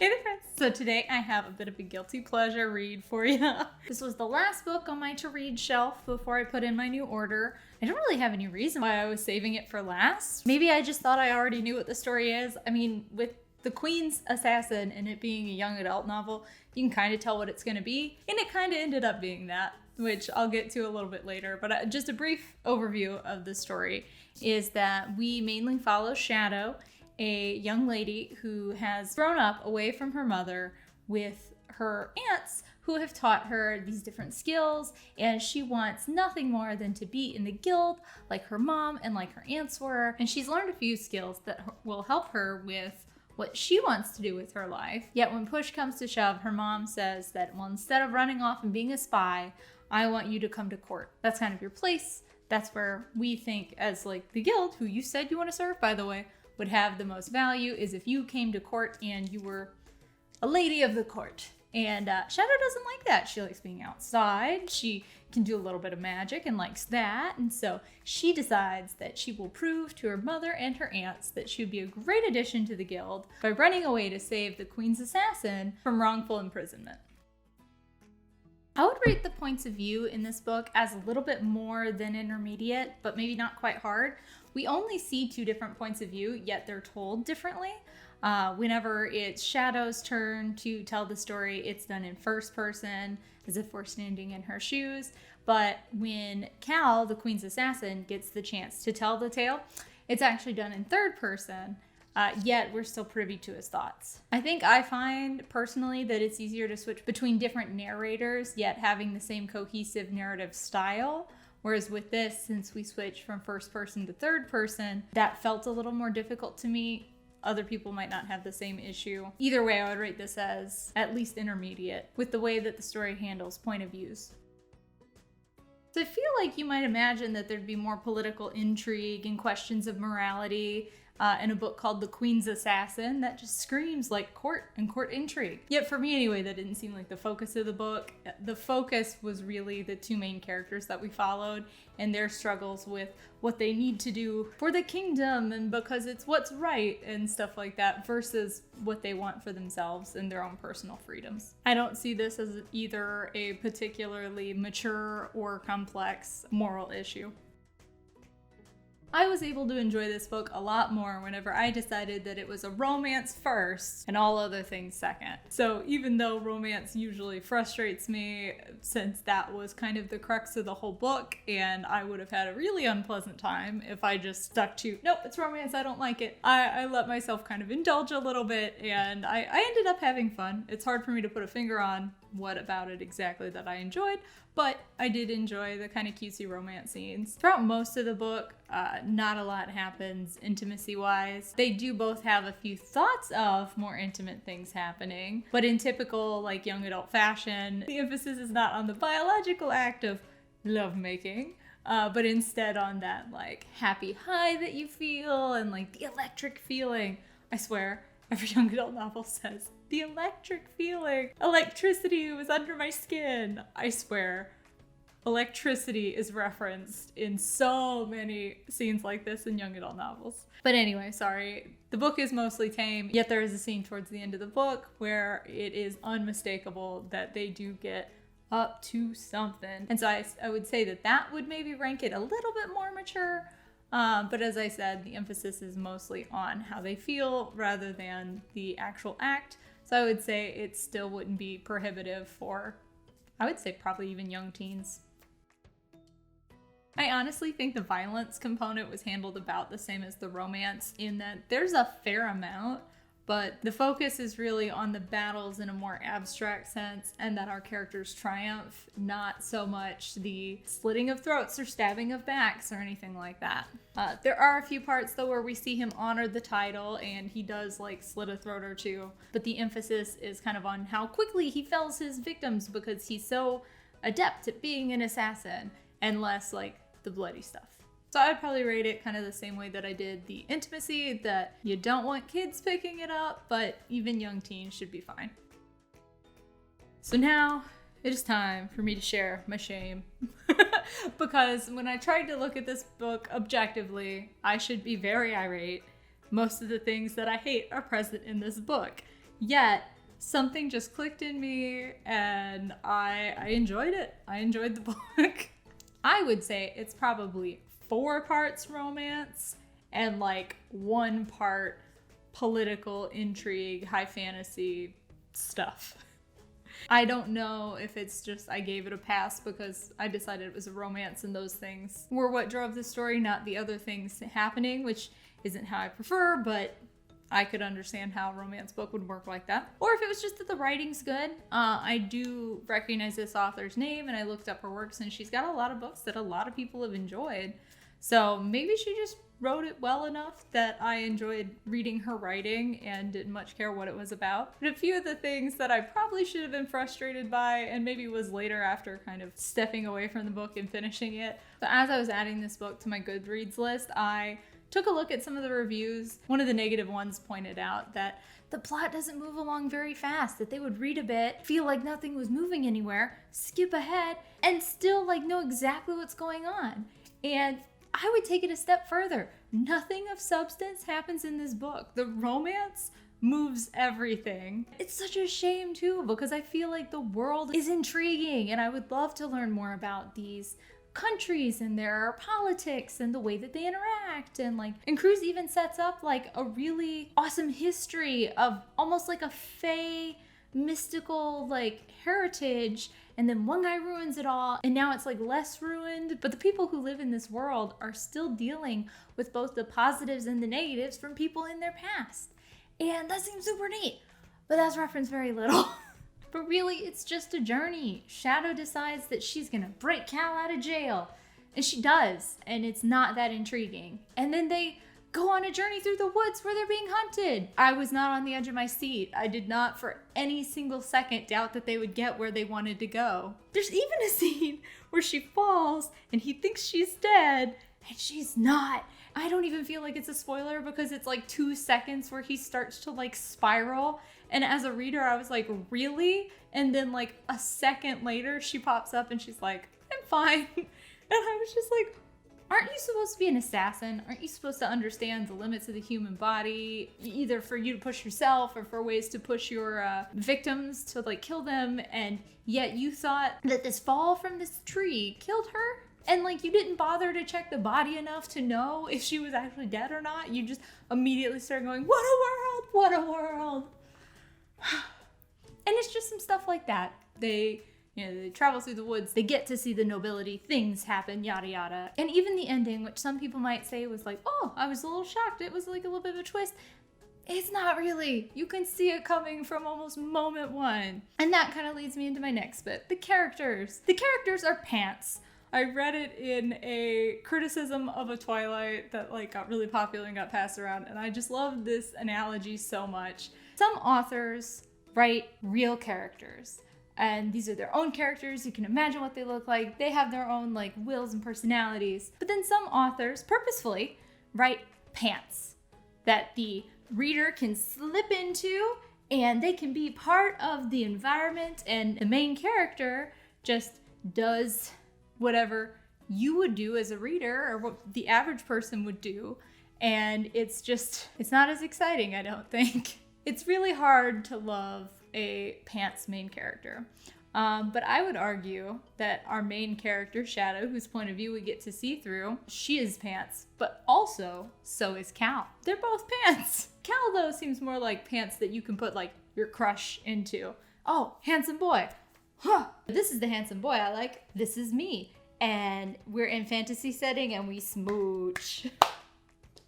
Hey there, friends. So today I have a bit of a guilty pleasure read for you. This was the last book on my to-read shelf before I put in my new order. I don't really have any reason why I was saving it for last. Maybe I just thought I already knew what the story is. I mean, with The Queen's Assassin and it being a young adult novel, you can kind of tell what it's going to be. And it kind of ended up being that, which I'll get to a little bit later. But just a brief overview of the story is that we mainly follow Shadow, a young lady who has grown up away from her mother with her aunts who have taught her these different skills, and she wants nothing more than to be in the guild like her mom and like her aunts were. And she's learned a few skills that will help her with what she wants to do with her life. Yet when push comes to shove, her mom says that, well, instead of running off and being a spy, I want you to come to court. That's kind of your place. That's where we think as like the guild, who you said you want to serve, by the way, would have the most value, is if you came to court and you were a lady of the court. And Shadow doesn't like that. She likes being outside. She can do a little bit of magic and likes that. And so she decides that she will prove to her mother and her aunts that she would be a great addition to the guild by running away to save the Queen's assassin from wrongful imprisonment. I would rate the points of view in this book as a little bit more than intermediate, but maybe not quite hard. We only see two different points of view, yet they're told differently. Whenever it's Shadow's turn to tell the story, it's done in first person, as if we're standing in her shoes. But when Cal, the Queen's assassin, gets the chance to tell the tale, it's actually done in third person. Yet we're still privy to his thoughts. I find personally that it's easier to switch between different narrators, yet having the same cohesive narrative style. Whereas with this, since we switch from first person to third person, that felt a little more difficult to me. Other people might not have the same issue. Either way, I would rate this as at least intermediate with the way that the story handles point of views. So I feel like you might imagine that there'd be more political intrigue and questions of morality in a book called The Queen's Assassin that just screams like court and court intrigue. Yet for me anyway, that didn't seem like the focus of the book. The focus was really the two main characters that we followed and their struggles with what they need to do for the kingdom and because it's what's right and stuff like that versus what they want for themselves and their own personal freedoms. I don't see this as either a particularly mature or complex moral issue. I was able to enjoy this book a lot more whenever I decided that it was a romance first and all other things second. So even though romance usually frustrates me, since that was kind of the crux of the whole book, and I would have had a really unpleasant time if I just stuck to, nope, it's romance, I don't like it. I let myself kind of indulge a little bit, and I ended up having fun. It's hard for me to put a finger on what about it exactly that I enjoyed, but I did enjoy the kind of cutesy romance scenes. Throughout most of the book, not a lot happens intimacy-wise. They do both have a few thoughts of more intimate things happening, but in typical like young adult fashion, the emphasis is not on the biological act of lovemaking, but instead on that like happy high that you feel and like the electric feeling. I swear, every young adult novel says, the electric feeling. Electricity was under my skin. I swear, electricity is referenced in so many scenes like this in young adult novels. But anyway, sorry. The book is mostly tame, yet there is a scene towards the end of the book where it is unmistakable that they do get up to something. And so I would say that would maybe rank it a little bit more mature. But as I said, the emphasis is mostly on how they feel rather than the actual act. So I would say it still wouldn't be prohibitive for, I would say probably even young teens. I honestly think the violence component was handled about the same as the romance in that there's a fair amount, but the focus is really on the battles in a more abstract sense and that our characters triumph, not so much the slitting of throats or stabbing of backs or anything like that. There are a few parts though where we see him honor the title and he does like slit a throat or two, but the emphasis is kind of on how quickly he fells his victims because he's so adept at being an assassin and less like the bloody stuff. So I'd probably rate it kind of the same way that I did the intimacy, that you don't want kids picking it up, but even young teens should be fine. So now it is time for me to share my shame. Because when I tried to look at this book objectively, I should be very irate. Most of the things that I hate are present in this book. Yet, something just clicked in me and I enjoyed it. I enjoyed the book. I would say it's probably 4 parts romance and like 1 part political intrigue, high fantasy stuff. I don't know if it's just I gave it a pass because I decided it was a romance and those things were what drove the story, not the other things happening, which isn't how I prefer, but I could understand how a romance book would work like that. Or if it was just that the writing's good. I do recognize this author's name and I looked up her works and she's got a lot of books that a lot of people have enjoyed. So maybe she just wrote it well enough that I enjoyed reading her writing and didn't much care what it was about. But a few of the things that I probably should have been frustrated by and maybe was later after kind of stepping away from the book and finishing it. So as I was adding this book to my Goodreads list, I took a look at some of the reviews. One of the negative ones pointed out that the plot doesn't move along very fast, that they would read a bit, feel like nothing was moving anywhere, skip ahead, and still like know exactly what's going on. And I would take it a step further. Nothing of substance happens in this book. The romance moves everything. It's such a shame too, because I feel like the world is intriguing and I would love to learn more about these countries and their politics and the way that they interact, and Cruz even sets up like a really awesome history of almost like a fae mystical like heritage, and then one guy ruins it all and now it's like less ruined, but the people who live in this world are still dealing with both the positives and the negatives from people in their past, and that seems super neat, but that's referenced very little. But really, it's just a journey. Shadow decides that she's gonna break Cal out of jail. And she does, and it's not that intriguing. And then they go on a journey through the woods where they're being hunted. I was not on the edge of my seat. I did not for any single second doubt that they would get where they wanted to go. There's even a scene where she falls and he thinks she's dead, and she's not. I don't even feel like it's a spoiler because it's like 2 seconds where he starts to like spiral. And as a reader, I was like, really? And then like a second later, she pops up and she's like, I'm fine. And I was just like, aren't you supposed to be an assassin? Aren't you supposed to understand the limits of the human body, either for you to push yourself or for ways to push your victims to like kill them? And yet you thought that this fall from this tree killed her? And like you didn't bother to check the body enough to know if she was actually dead or not. You just immediately started going, what a world, what a world. And it's just some stuff like that. They travel through the woods, they get to see the nobility, things happen, yada yada. And even the ending, which some people might say was like, oh, I was a little shocked, it was like a little bit of a twist. It's not really. You can see it coming from almost moment 1. And that kind of leads me into my next bit. The characters. The characters are pants. I read it in a criticism of a Twilight that like got really popular and got passed around, and I just love this analogy so much. Some authors write real characters, and these are their own characters. You can imagine what they look like. They have their own like wills and personalities. But then some authors purposefully write pants that the reader can slip into, and they can be part of the environment, and the main character just does whatever you would do as a reader or what the average person would do. And it's not as exciting, I don't think. It's really hard to love a pants main character. But I would argue that our main character, Shadow, whose point of view we get to see through, she is pants, but also so is Cal. They're both pants. Cal, though, seems more like pants that you can put like your crush into. Oh, handsome boy. Huh, this is the handsome boy I like. This is me. And we're in fantasy setting and we smooch.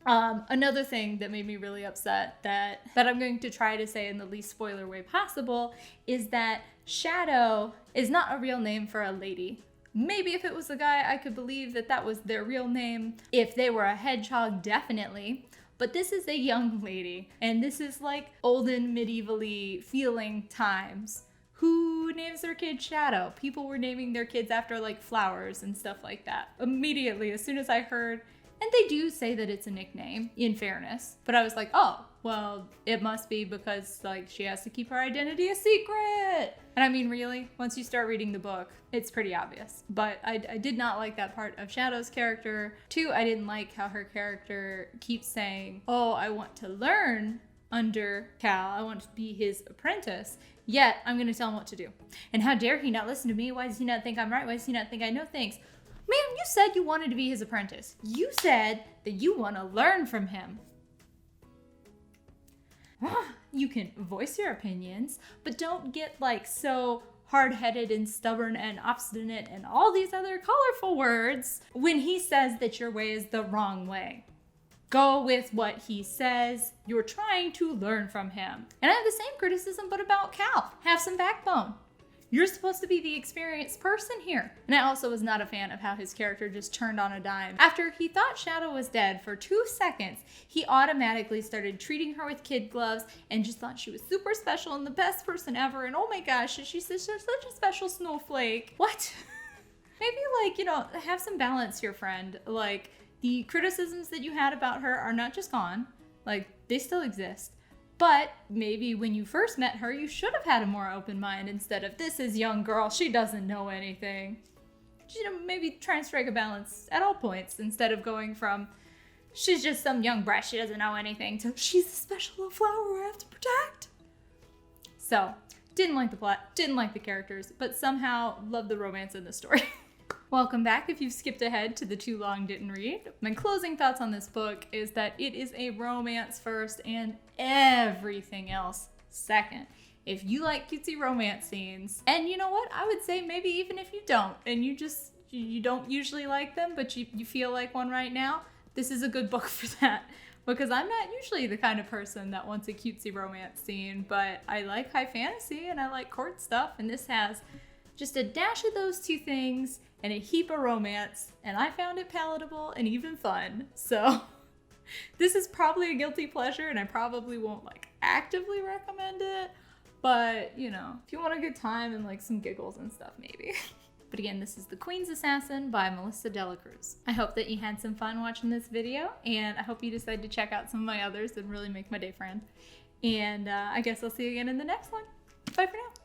Another thing that made me really upset that I'm going to try to say in the least spoiler way possible is that Shadow is not a real name for a lady. Maybe if it was a guy, I could believe that that was their real name. If they were a hedgehog, definitely. But this is a young lady, and this is like olden medievally feeling times. Who names their kid Shadow? People were naming their kids after like flowers and stuff like that. Immediately, as soon as I heard, and they do say that it's a nickname, in fairness, but I was like, oh, well, it must be because like she has to keep her identity a secret. And I mean, really, once you start reading the book, it's pretty obvious. But I did not like that part of Shadow's character. 2, I didn't like how her character keeps saying, oh, I want to learn under Cal. I want to be his apprentice. Yet, I'm going to tell him what to do. And how dare he not listen to me? Why does he not think I'm right? Why does he not think I know things? Ma'am, you said you wanted to be his apprentice. You said that you want to learn from him. You can voice your opinions, but don't get like so hard-headed and stubborn and obstinate and all these other colorful words when he says that your way is the wrong way. Go with what he says. You're trying to learn from him. And I have the same criticism, but about Cal. Have some backbone. You're supposed to be the experienced person here. And I also was not a fan of how his character just turned on a dime. After he thought Shadow was dead for 2 seconds, he automatically started treating her with kid gloves and just thought she was super special and the best person ever. And oh my gosh, she's such a special snowflake. What? Maybe like, you know, have some balance here, friend. Like, the criticisms that you had about her are not just gone. Like, they still exist. But maybe when you first met her, you should have had a more open mind instead of, this is young girl, she doesn't know anything. You know, maybe try and strike a balance at all points instead of going from, she's just some young brat, she doesn't know anything, to, she's a special little flower I have to protect. So, didn't like the plot, didn't like the characters, but somehow loved the romance in the story. Welcome back if you've skipped ahead to the too long didn't read. My closing thoughts on this book is that it is a romance first and everything else second. If you like cutesy romance scenes, and you know what, I would say maybe even if you don't, and you don't usually like them, but you feel like one right now, this is a good book for that. Because I'm not usually the kind of person that wants a cutesy romance scene, but I like high fantasy and I like court stuff, and this has just a dash of those two things and a heap of romance, and I found it palatable and even fun. So this is probably a guilty pleasure, and I probably won't like actively recommend it, but you know, if you want a good time and like some giggles and stuff, maybe. But again, this is The Queen's Assassin by Melissa De La Cruz. I hope that you had some fun watching this video, and I hope you decide to check out some of my others and really make my day, friend. And I guess I'll see you again in the next one. Bye for now.